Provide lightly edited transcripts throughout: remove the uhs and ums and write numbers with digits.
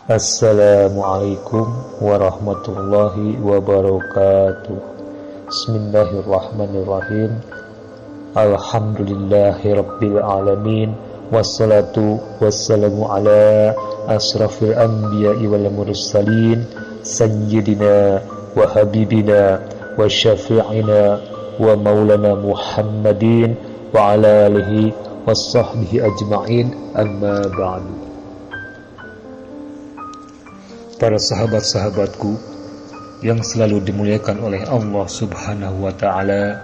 Assalamualaikum warahmatullahi wabarakatuh. Bismillahirrahmanirrahim. Alhamdulillahi rabbil alamin. Wassalatu wassalamu ala asrafil anbiya'i wal mursalin, sayyidina wa habibina wa syafi'ina wa maulana Muhammadin wa ala alihi wa sahbihi ajma'in, amma ba'du. Para sahabat-sahabatku yang selalu dimuliakan oleh Allah Subhanahu wa ta'ala,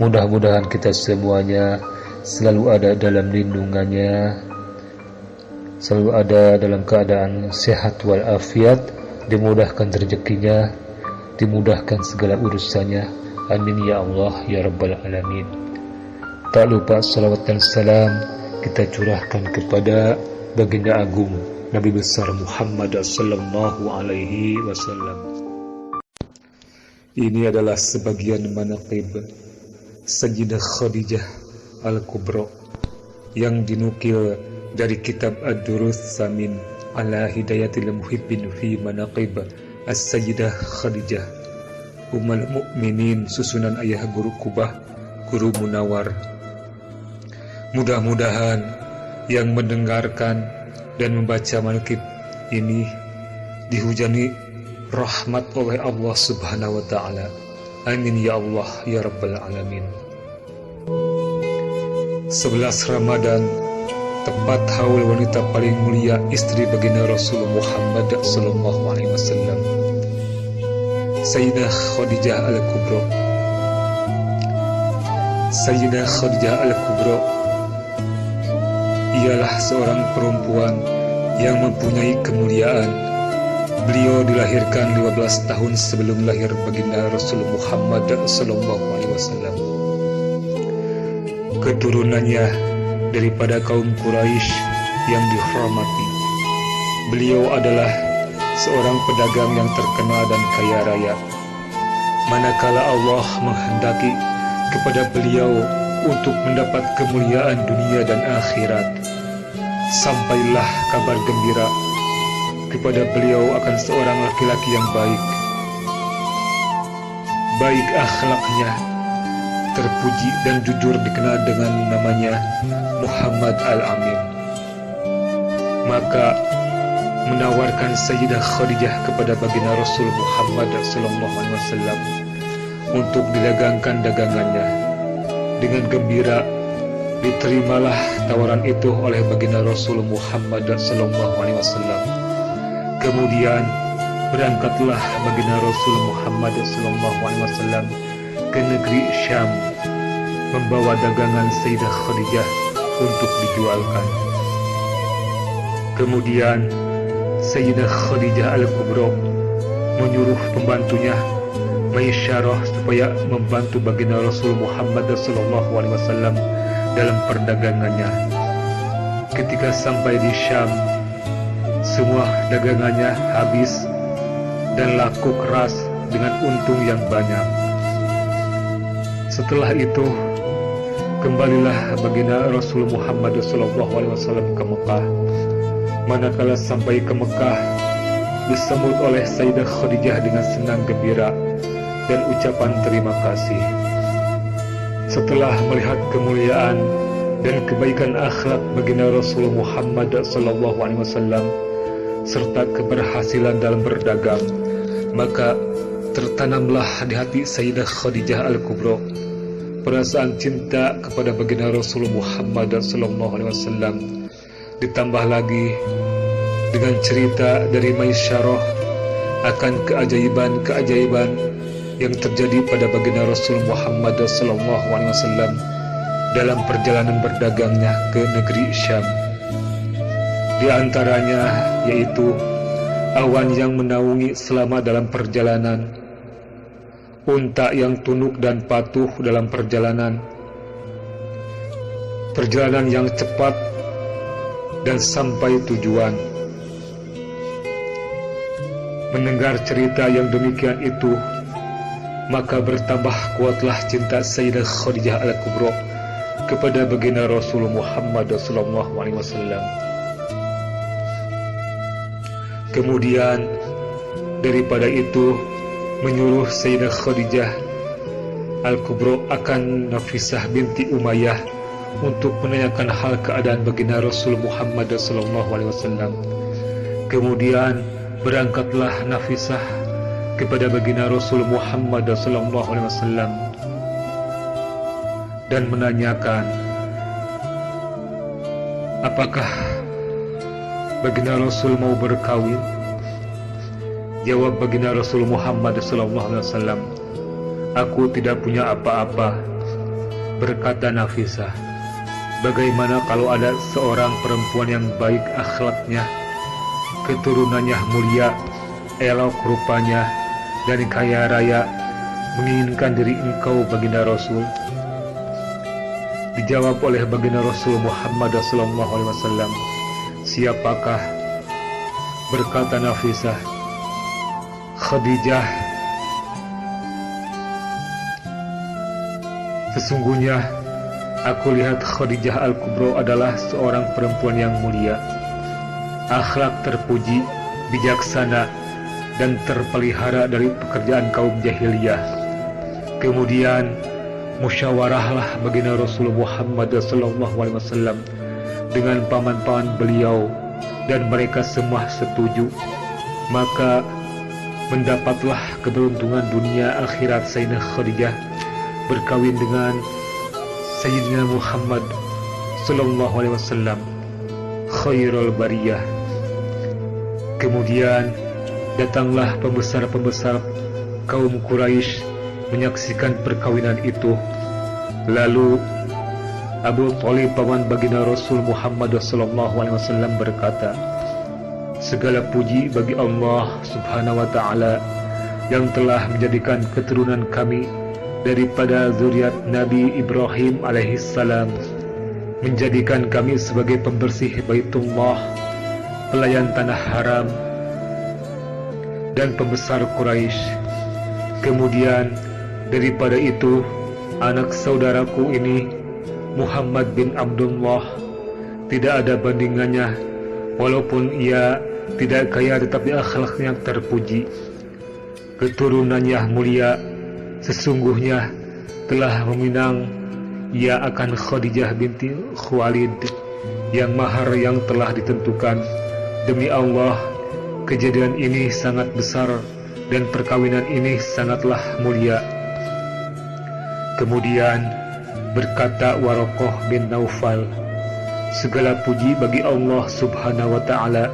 mudah-mudahan kita semuanya selalu ada dalam lindungannya, selalu ada dalam keadaan sehat walafiat, dimudahkan rezekinya, dimudahkan segala urusannya. Amin ya Allah ya Rabbal Alamin. Tak lupa salawat dan salam kita curahkan kepada baginda agung Nabi besar Muhammad sallallahu alaihi wasallam. Ini adalah sebagian manaqib Sayyidah Khadijah Al-Kubra yang dinukil dari kitab Ad-Durus Samin ala Hidayatil Muhibbin fi Manaqib As-Sayyidah Khadijah Ummul Mukminin, susunan ayah guru Kubah, Guru Munawar. Mudah-mudahan yang mendengarkan dan membaca manaqib ini dihujani rahmat oleh Allah Subhanahu wa ta'ala. Amin ya Allah ya Rabbal Alamin. 11 Ramadan, tepat haul wanita paling mulia, istri baginda Rasul Muhammad sallallahu alaihi wasallam, Sayyidah Khadijah Al-Kubra. Sayyidah Khadijah Al-Kubra ialah seorang perempuan yang mempunyai kemuliaan. Beliau dilahirkan 15 tahun sebelum lahir baginda Rasul Muhammad sallallahu alaihi wasallam. Keturunannya daripada kaum Quraisy yang dihormati. Beliau adalah seorang pedagang yang terkenal dan kaya raya. Manakala Allah menghendaki kepada beliau untuk mendapat kemuliaan dunia dan akhirat, sampailah kabar gembira kepada beliau akan seorang laki-laki yang baik akhlaknya, terpuji dan jujur, dikenal dengan namanya Muhammad Al-Amin. Maka menawarkan Sayyidah Khadijah kepada baginda Rasul Muhammad sallallahu alaihi wasallam untuk didagangkan dagangannya. Dengan gembira diterimalah tawaran itu oleh baginda Rasul Muhammad sallallahu alaihi wasallam. Kemudian berangkatlah baginda Rasul Muhammad sallallahu alaihi wasallam ke negeri Syam membawa dagangan Sayyidah Khadijah untuk dijualkan. Kemudian Sayyidah Khadijah Al-Kubra menyuruh pembantunya Maisyarah supaya membantu baginda Rasul Muhammad sallallahu alaihi wasallam dalam perdagangannya. Ketika sampai di Syam, semua dagangannya habis dan laku keras dengan untung yang banyak. Setelah itu, kembalilah baginda Rasul Muhammad sallallahu alaihi wasallam ke Mekah. Manakala sampai ke Mekah, disambut oleh Sayyidah Khadijah dengan senang gembira dan ucapan terima kasih. Setelah melihat kemuliaan dan kebaikan akhlak baginda Rasul Muhammad sallallahu alaihi wasallam serta keberhasilan dalam berdagang, maka tertanamlah di hati Sayyidah Khadijah Al-Kubra perasaan cinta kepada baginda Rasul Muhammad sallallahu alaihi wasallam. Ditambah lagi dengan cerita dari Maisyarah akan keajaiban-keajaiban yang terjadi pada baginda Rasul Muhammad sallallahu alaihi wasallam dalam perjalanan berdagangnya ke negeri Syam. Di antaranya yaitu awan yang menaungi selama dalam perjalanan, unta yang tunduk dan patuh dalam perjalanan yang cepat dan sampai tujuan. Mendengar cerita yang demikian itu, maka bertambah kuatlah cinta Sayyidah Khadijah Al-Kubra kepada baginda Rasul Muhammad sallallahu alaihi wasallam. Kemudian daripada itu menyuruh Sayyidah Khadijah Al-Kubra akan Nafisah binti Umayyah untuk menanyakan hal keadaan baginda Rasul Muhammad SAW. Kemudian berangkatlah Nafisah kepada baginda Rasul Muhammad SAW dan menanyakan, apakah baginda Rasul mau berkawin? Jawab baginda Rasul Muhammad SAW, aku tidak punya apa-apa. Berkata Nafisah, bagaimana kalau ada seorang perempuan yang baik akhlaknya, keturunannya mulia, elok rupanya, dan kaya raya, menginginkan diri engkau baginda Rasul? Dijawab oleh baginda Rasul Muhammad SAW, siapakah? Berkata Nafisah, Khadijah. Sesungguhnya aku lihat Khadijah Al-Kubra adalah seorang perempuan yang mulia, akhlak terpuji, bijaksana, dan terpelihara dari pekerjaan kaum jahiliyah. Kemudian musyawarahlah baginda Rasul Muhammad SAW dengan paman-paman beliau, dan mereka semua setuju. Maka mendapatlah keberuntungan dunia akhirat Sayyidah Khadijah berkawin dengan Sayyidina Muhammad SAW, khairul bariyah. Kemudian datanglah pembesar-pembesar kaum Quraisy menyaksikan perkawinan itu. Lalu Abu Thalib paman baginda Rasul Muhammad SAW berkata, segala puji bagi Allah Subhanahu wa Ta'ala yang telah menjadikan keturunan kami daripada zuriat Nabi Ibrahim alaihissalam, menjadikan kami sebagai pembersih Baitullah, pelayan tanah haram, dan pembesar Quraisy. Kemudian daripada itu, anak saudaraku ini Muhammad bin Abdullah tidak ada bandingannya, walaupun ia tidak kaya tetapi akhlaknya terpuji, keturunannya mulia. Sesungguhnya telah meminang ia akan Khadijah binti Khuwailid yang mahar yang telah ditentukan. Demi Allah, kejadian ini sangat besar dan perkawinan ini sangatlah mulia. Kemudian berkata Waraqah bin Naufal, segala puji bagi Allah Subhanahu wa Ta'ala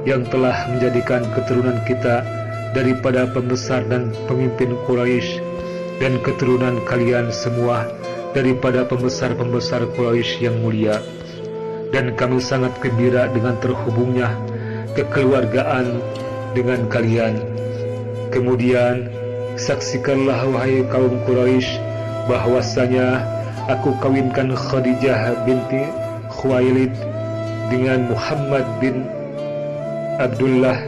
yang telah menjadikan keturunan kita daripada pembesar dan pemimpin Quraisy, dan keturunan kalian semua daripada pembesar-pembesar Quraisy yang mulia. Dan kami sangat gembira dengan terhubungnya kekeluargaan dengan kalian. Kemudian saksikanlah wahai kaum Quraisy bahwasanya aku kawinkan Khadijah binti Khuwailid dengan Muhammad bin Abdullah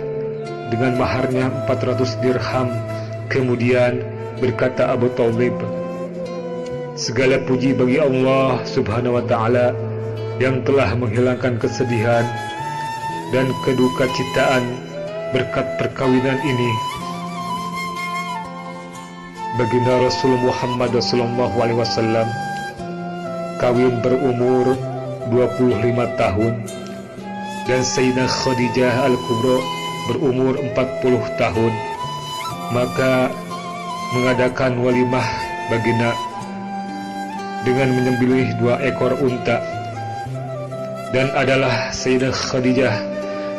dengan maharnya 400 dirham. Kemudian berkata Abu Thalib, segala puji bagi Allah Subhanahu wa Ta'ala yang telah menghilangkan kesedihan dan keduka citaan berkat perkawinan ini. Baginda Rasul Muhammad SAW kawin berumur 25 tahun dan Sayyidah Khadijah Al-Kubra berumur 40 tahun. Maka mengadakan walimah baginda dengan menyembelih 2 ekor unta. Dan adalah Sayyidah Khadijah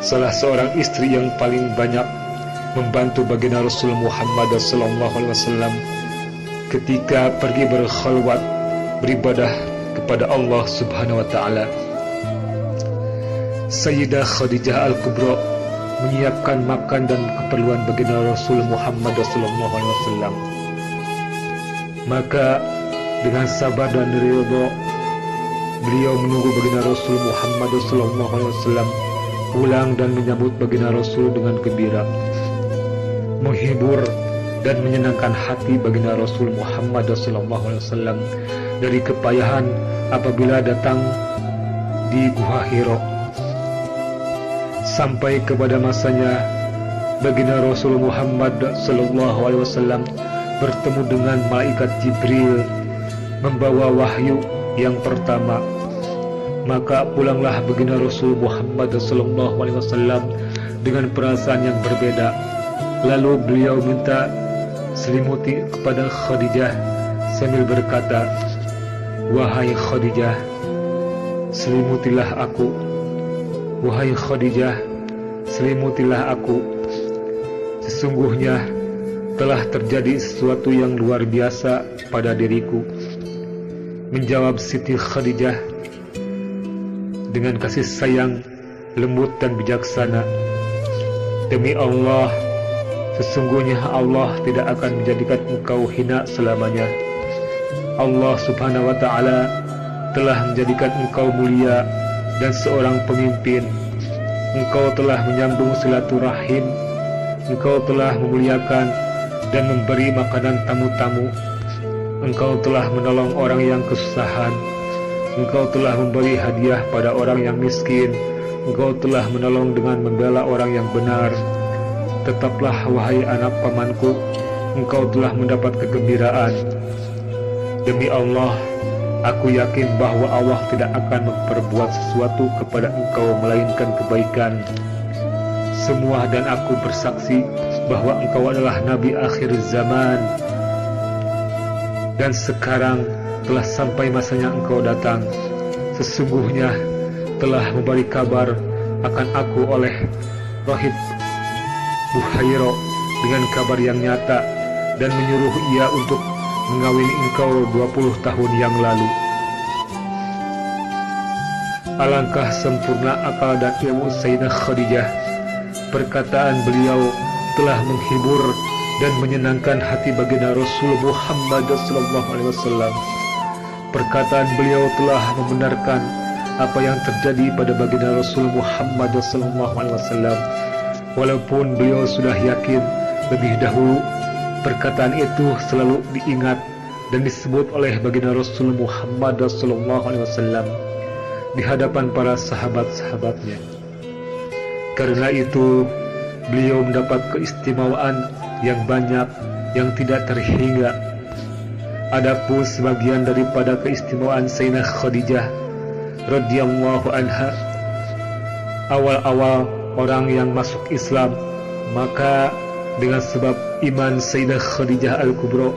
salah seorang istri yang paling banyak membantu baginda Rasul Muhammad SAW ketika pergi berkhalwat beribadah kepada Allah Subhanahu wa Ta'ala. Sayyidah Khadijah Al-Kubra menyiapkan makan dan keperluan baginda Rasul Muhammad SAW. Maka dengan sabar dan ridha beliau menunggu baginda Rasul Muhammad SAW pulang dan menyambut baginda Rasul dengan gembira, menghibur dan menyenangkan hati baginda Rasul Muhammad SAW dari kepayahan apabila datang di Gua Hira. Sampai kepada masanya baginda Rasul Muhammad sallallahu alaihi wasallam bertemu dengan malaikat Jibril membawa wahyu yang pertama. Maka pulanglah baginda Rasul Muhammad sallallahu alaihi wasallam dengan perasaan yang berbeda. Lalu beliau minta selimuti kepada Khadijah sambil berkata, "Wahai Khadijah, selimutilah aku. Wahai Khadijah, selimutilah aku. Sesungguhnya telah terjadi sesuatu yang luar biasa pada diriku." Menjawab Siti Khadijah dengan kasih sayang, lembut dan bijaksana, "Demi Allah, sesungguhnya Allah tidak akan menjadikan engkau hina selamanya. Allah subhanahu wa ta'ala telah menjadikan engkau mulia dan seorang pemimpin. Engkau telah menyambung silaturahim, engkau telah memuliakan dan memberi makanan tamu-tamu, engkau telah menolong orang yang kesusahan, engkau telah memberi hadiah pada orang yang miskin, engkau telah menolong dengan membela orang yang benar. Tetaplah wahai anak pamanku, engkau telah mendapat kegembiraan. Demi Allah, aku yakin bahwa Allah tidak akan memperbuat sesuatu kepada engkau melainkan kebaikan. Semua dan aku bersaksi bahwa engkau adalah Nabi akhir zaman. Dan sekarang telah sampai masanya engkau datang. Sesungguhnya telah memberi kabar akan aku oleh Rahib Buhairo dengan kabar yang nyata dan menyuruh ia untuk mengawini engkau 20 tahun yang lalu. Alangkah sempurna akal dan ilmu Sayyidah Khadijah. Perkataan beliau telah menghibur dan menyenangkan hati baginda Rasul Muhammad SAW. Perkataan beliau telah membenarkan apa yang terjadi pada baginda Rasul Muhammad SAW. Walaupun beliau sudah yakin lebih dahulu, perkataan itu selalu diingat dan disebut oleh baginda Rasul Muhammad SAW di hadapan para sahabat-sahabatnya. Karena itu, beliau mendapat keistimewaan yang banyak yang tidak terhingga. Adapun sebagian daripada keistimewaan Sayyidah Khadijah radhiyallahu anha, awal-awal orang yang masuk Islam, maka dengan sebab iman Sayyidah Khadijah Al-Kubra,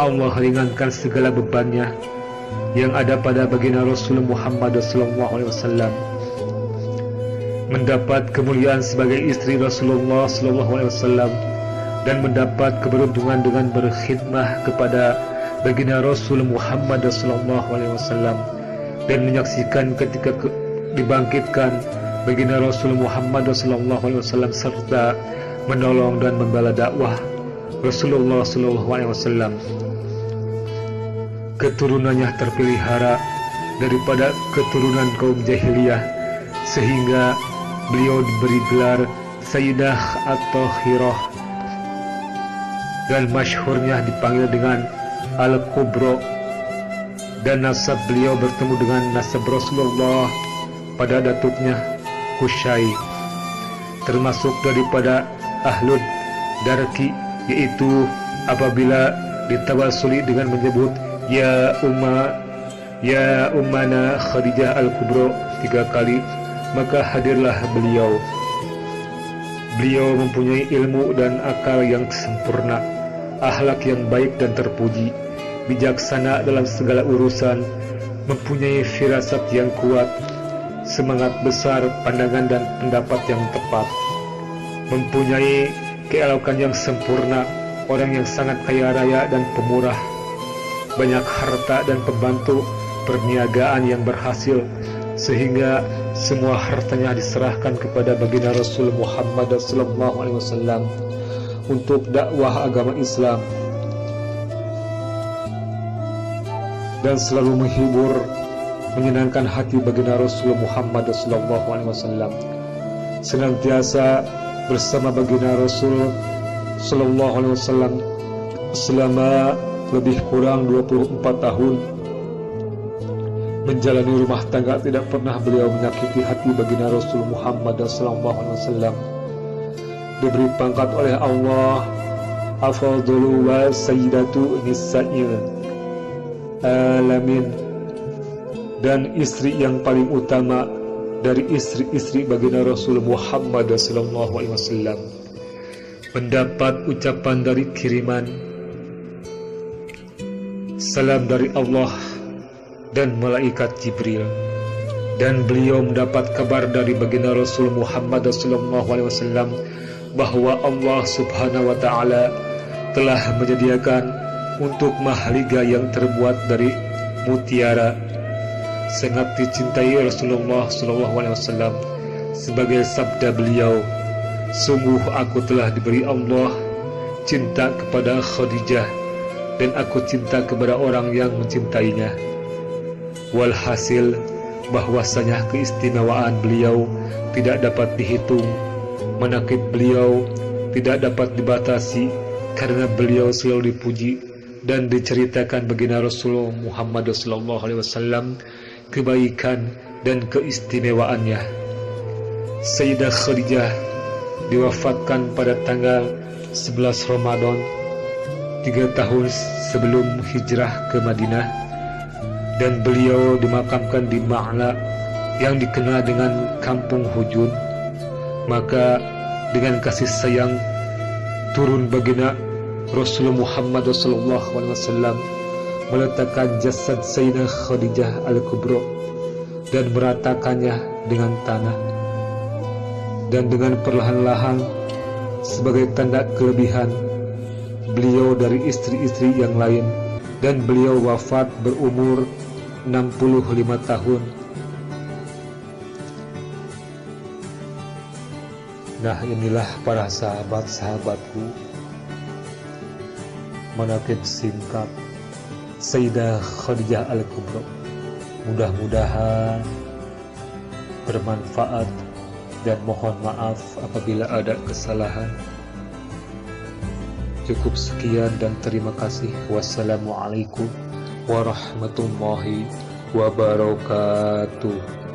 Allah ringankan segala bebannya yang ada pada baginda Rasul Muhammad SAW. Mendapat kemuliaan sebagai istri Rasulullah SAW dan mendapat keberuntungan dengan berkhidmah kepada baginda Rasul Muhammad SAW dan menyaksikan ketika dibangkitkan baginda Rasul Muhammad SAW serta menolong dan membela dakwah Rasulullah SAW. Keturunannya terpelihara daripada keturunan kaum jahiliyah, sehingga beliau diberi gelar Sayyidah At-Tahirah dan masyhurnya dipanggil dengan Al-Kubra. Dan nasab beliau bertemu dengan nasab Rasulullah pada datuknya Qusay, termasuk daripada Ahlud Darki, yaitu apabila ditawasuli dengan menyebut ya ummana Khadijah Al-Kubra 3 kali, maka hadirlah beliau. Beliau mempunyai ilmu dan akal yang sempurna, akhlak yang baik dan terpuji, bijaksana dalam segala urusan, mempunyai firasat yang kuat, semangat besar, pandangan dan pendapat yang tepat, mempunyai keelokan yang sempurna, orang yang sangat kaya raya dan pemurah, banyak harta dan pembantu perniagaan yang berhasil, sehingga semua hartanya diserahkan kepada baginda Rasul Muhammad SAW untuk dakwah agama Islam, dan selalu menghibur, menyenangkan hati baginda Rasul Muhammad SAW. Senantiasa bersama baginda Rasul SAW selama lebih kurang 24 tahun menjalani rumah tangga, tidak pernah beliau menyakiti hati baginda Rasul Muhammad SAW. diberi pangkat oleh Allah afdhalu wa sayyidatu nisa'il alamin, dan istri yang paling utama dari istri-istri baginda Rasul Muhammad SAW, mendapat ucapan dari kiriman salam dari Allah dan malaikat Jibril, dan beliau mendapat kabar dari baginda Rasul Muhammad SAW bahwa Allah Subhanahu wa Ta'ala telah menyediakan untuk mahliga yang terbuat dari mutiara. Sangat dicintai Rasulullah SAW sebagai sabda beliau, sungguh aku telah diberi Allah cinta kepada Khadijah, dan aku cinta kepada orang yang mencintainya. Walhasil bahwasanya keistimewaan beliau tidak dapat dihitung, manaqib beliau tidak dapat dibatasi, karena beliau selalu dipuji dan diceritakan baginda Rasul Muhammad SAW kebaikan dan keistimewaannya. Sayyidah Khadijah diwafatkan pada tanggal 11 Ramadan 3 tahun sebelum hijrah ke Madinah, dan beliau dimakamkan di Ma'la yang dikenal dengan Kampung Hujun. Maka dengan kasih sayang turun baginda Rasul Muhammad SAW meletakkan jasad Sayyidah Khadijah Al-Kubra dan meratakannya dengan tanah, dan dengan perlahan-lahan sebagai tanda kelebihan beliau dari istri-istri yang lain, dan beliau wafat berumur 65 tahun. Nah, inilah para sahabat-sahabatku, manaqib singkat Sayyidah Khadijah Al-Kubra. Mudah-mudahan bermanfaat, dan mohon maaf apabila ada kesalahan. Cukup sekian dan terima kasih. Wassalamualaikum warahmatullahi wabarakatuh.